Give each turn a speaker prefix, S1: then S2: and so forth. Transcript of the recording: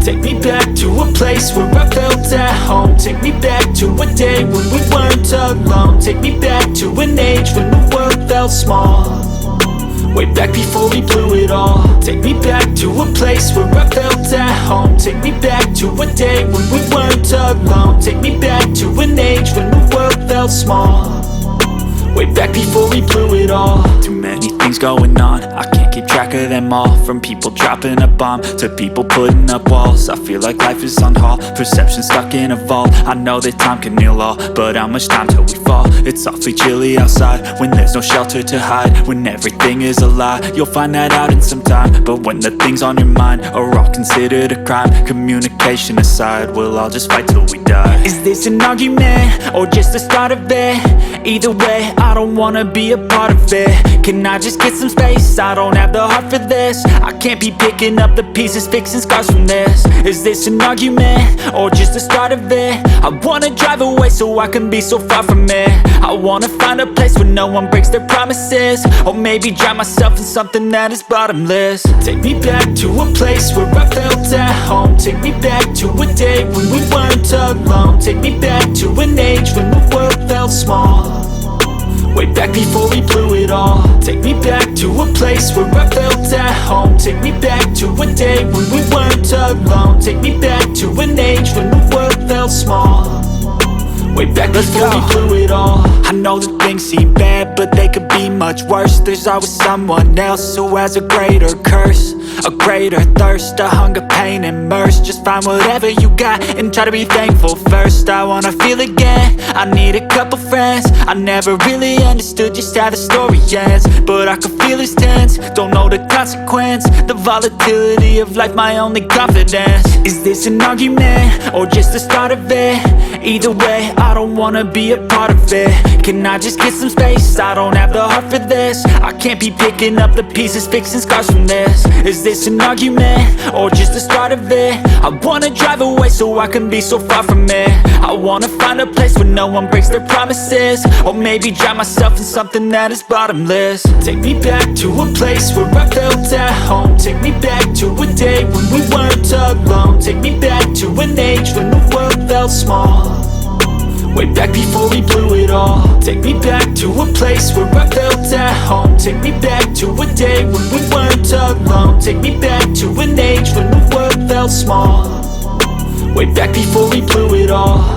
S1: Take me back to a place where I felt at home. Take me back to a day when we weren't alone. Take me back to an age when the world felt small, way back before we blew it all. Take me back to a place where I felt at home. Take me back to a day when we weren't alone. Take me back to an age when the world felt small, way back before we blew it all. Too many things going on, I can't keep track of them all. From people dropping a bomb to people putting up walls. I feel like life is on hold, perception stuck in a vault. I know that time can heal all, but how much time till we fall? It's awfully chilly outside when there's no shelter to hide. When everything is a lie, you'll find that out in some time. But when the things on your mind are all considered a crime, communication aside, we'll all just fight till we die. Is this an argument or just the start of it? Either way, I don't wanna be a part of it. Can I just get some space? I don't have the heart for this. I can't be picking up the pieces, fixing scars from this. Is this an argument or just the start of it? I wanna drive away so I can be so far from it. I wanna find a place where no one breaks their promises, or maybe drown myself in something that is bottomless. Take me back to a place where I felt at home. Take me back to a day when we weren't alone. Take me back to an age when the world felt small, way back before we blew it all. Take me back to a place where I felt at home. Take me back to a day when we weren't alone. Take me back to an age when the world felt small, way back before we blew it all. I know that things seem bad, but they could be much worse. There's always someone else who has a greater curse, a greater thirst, a hunger, pain, and mercy. Just find whatever you got and try to be thankful first. I wanna feel again, I need a couple friends. I never really understood just how the story ends, but I can feel it's tense, don't know the consequence. The volatility of life, my only confidence. Is this an argument or just the start of it? Either way, I don't wanna be a part of it. Can I just get some space? I don't have the heart for this. I can't be picking up the pieces, fixing scars from this. Is this an argument or just the start of it? I wanna drive away so I can be so far from it. I wanna find a place where no one breaks their promises, or maybe drown myself in something that is bottomless. Take me back to a place where I felt at home. Take me back to a day when we weren't alone. Take me back to an age when the world felt small, way back before we blew it all. Take me back to a place where I felt at home. Take me back to a day when we weren't alone. Take me back to an age when the world felt small, way back before we blew it all.